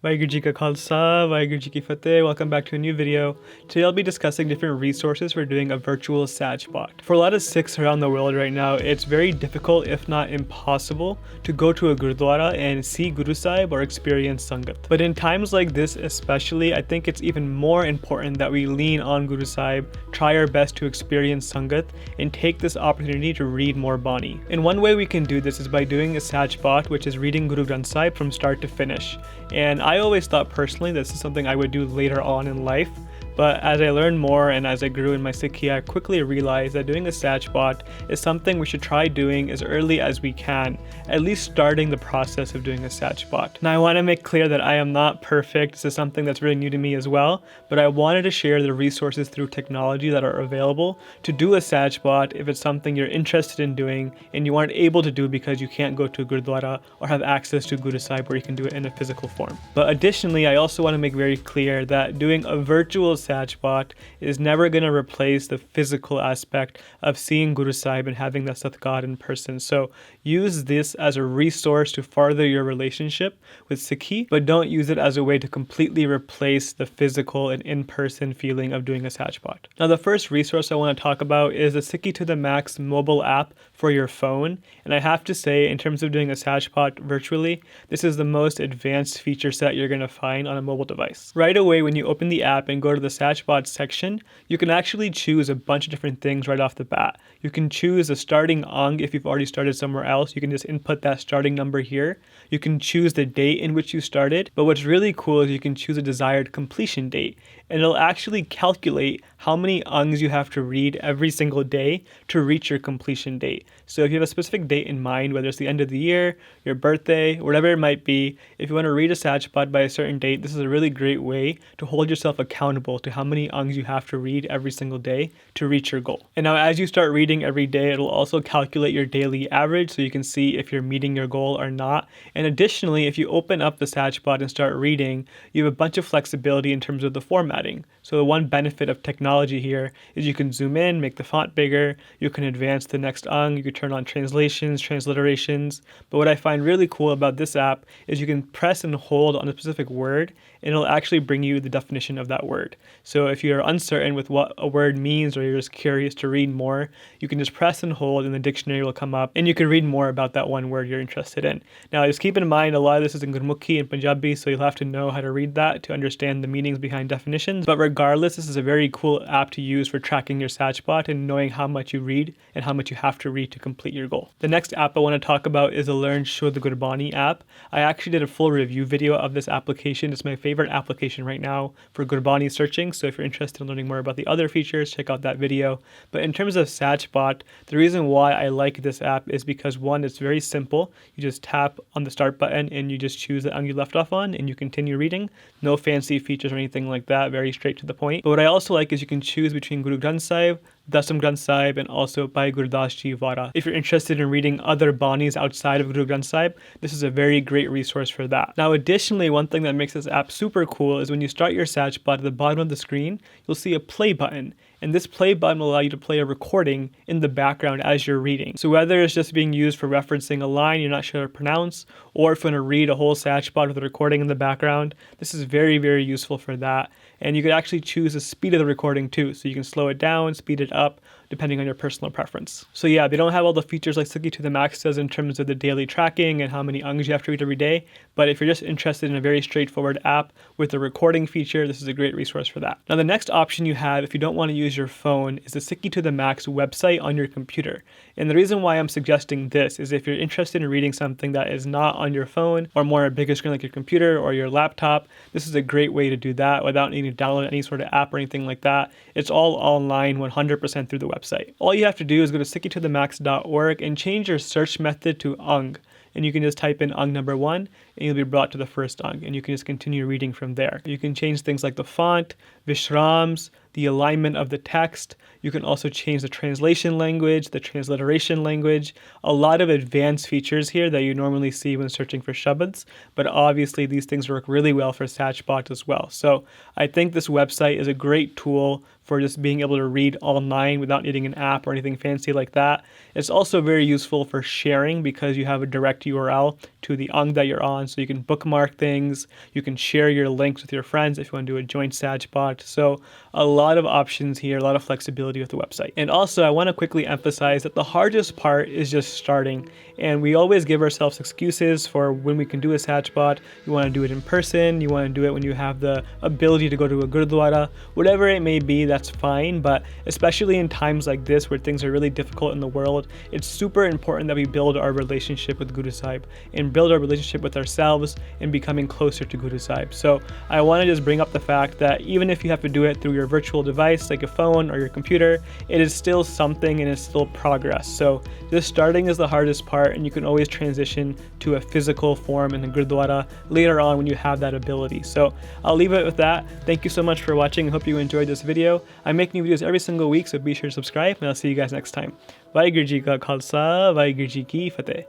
Waheguru Ji Ka Khalsa, Waheguru Ji Ki Fateh. Welcome back to a new video. Today I'll be discussing different resources for doing a virtual Sehej Paath. For a lot of Sikhs around the world right now, it's very difficult, if not impossible, to go to a Gurdwara and see Guru Sahib or experience Sangat. But in times like this especially, I think it's even more important that we lean on Guru Sahib, try our best to experience Sangat, and take this opportunity to read more Bani. And one way we can do this is by doing a Sehej Paath, which is reading Guru Granth Sahib from start to finish. And I always thought personally this is something I would do later on in life, but as I learned more and as I grew in my Sikhi, I quickly realized that doing a Sehej Paath is something we should try doing as early as we can, at least starting the process of doing a Sehej Paath. Now I want to make clear that I am not perfect. This is something that's really new to me as well, but I wanted to share the resources through technology that are available to do a Sehej Paath if it's something you're interested in doing and you aren't able to do because you can't go to a Gurdwara or have access to Guru Sahib where you can do it in a physical form. But additionally, I also want to make very clear that doing a virtual Sehej Paath is never going to replace the physical aspect of seeing Guru Sahib and having that Satkat in person. So use this as a resource to further your relationship with Sikhi, but don't use it as a way to completely replace the physical and in-person feeling of doing a Sehej Paath. Now the first resource I want to talk about is the SikhiToTheMax Mobile App for your phone. And I have to say, in terms of doing a Sehej Paath virtually, this is the most advanced feature set you're going to find on a mobile device. Right away, when you open the app and go to the Sehej Paath section, you can actually choose a bunch of different things right off the bat. You can choose a starting ang if you've already started somewhere else. You can just input that starting number here. You can choose the date in which you started. But what's really cool is you can choose a desired completion date. And it'll actually calculate how many angs you have to read every single day to reach your completion date. So if you have a specific date in mind, whether it's the end of the year, your birthday, whatever it might be, if you want to read a Sehej Paath by a certain date, this is a really great way to hold yourself accountable to how many angs you have to read every single day to reach your goal. And now as you start reading every day, it'll also calculate your daily average so you can see if you're meeting your goal or not. And additionally, if you open up the Sehej Paath and start reading, you have a bunch of flexibility in terms of the formatting. So the one benefit of technology here is you can zoom in, make the font bigger, you can advance the next ang, you can turn on translations, transliterations. But what I find really cool about this app is you can press and hold on a specific word and it'll actually bring you the definition of that word. So if you're uncertain with what a word means or you're just curious to read more, you can just press and hold and the dictionary will come up and you can read more about that one word you're interested in. Now just keep in mind a lot of this is in Gurmukhi and Punjabi, so you'll have to know how to read that to understand the meanings behind definitions. But regardless, this is a very cool app to use for tracking your Sehej Paath and knowing how much you read and how much you have to read to complete your goal. The next app I want to talk about is the Learn Shudh Gurbani app. I actually did a full review video of this application. It's my favorite application right now for Gurbani searching. So if you're interested in learning more about the other features, check out that video. But in terms of Sehej Paath, the reason why I like this app is because one, it's very simple. You just tap on the start button and you just choose the ang you left off on and you continue reading. No fancy features or anything like that. Very straight to the point. But what I also like is you can choose between Guru Granth Sahib, Dasam Granth Sahib, and also Bhai Gurdas Ji Wara. If you're interested in reading other Banis outside of Guru Granth Sahib, this is a very great resource for that. Now additionally, one thing that makes this app super cool is when you start your Sehej Paath, at the bottom of the screen, you'll see a play button. And this play button will allow you to play a recording in the background as you're reading. So whether it's just being used for referencing a line you're not sure how to pronounce, or if you want to read a whole Sehej Paath with a recording in the background, this is very, very useful for that. And you could actually choose the speed of the recording too. So you can slow it down, speed it up, depending on your personal preference. So yeah, they don't have all the features like SikhiToTheMax does in terms of the daily tracking and how many angs you have to read every day. But if you're just interested in a very straightforward app with a recording feature, this is a great resource for that. Now the next option you have if you don't want to use your phone is the SikhiToTheMax website on your computer. And the reason why I'm suggesting this is if you're interested in reading something that is not on your phone or more a bigger screen like your computer or your laptop, this is a great way to do that without needing to download any sort of app or anything like that. It's all online 100% through the website. All you have to do is go to SikhiToTheMax.org and change your search method to ang. And you can just type in ang number 1 and you'll be brought to the first ang and you can just continue reading from there. You can change things like the font, vishrams, the alignment of the text. You can also change the translation language, the transliteration language, a lot of advanced features here that you normally see when searching for Shabds, but obviously these things work really well for Sehej Paath as well. So I think this website is a great tool for just being able to read online without needing an app or anything fancy like that. It's also very useful for sharing because you have a direct URL to the ang that you're on, so you can bookmark things, you can share your links with your friends if you want to do a joint Sehej Paath. So a lot of options here, a lot of flexibility with the website. And also I want to quickly emphasize that the hardest part is just starting, and we always give ourselves excuses for when we can do a Sehej Paath. You want to do it in person, you want to do it when you have the ability to go to a Gurdwara, whatever it may be, that's fine. But especially in times like this where things are really difficult in the world, it's super important that we build our relationship with Guru Sahib and build our relationship with ourselves and becoming closer to Guru Sahib. So I want to just bring up the fact that even if you have to do it through your virtual device like a phone or your computer, it is still something and it's still progress. So just starting is the hardest part, and you can always transition to a physical form in the Gurdwara later on when you have that ability. So I'll leave it with that. Thank you so much for watching. I hope you enjoyed this video. I make new videos every single week, so be sure to subscribe, and I'll see you guys next time. Vaheguru Ji Ka Khalsa, Vaheguru Ji Ki Fateh.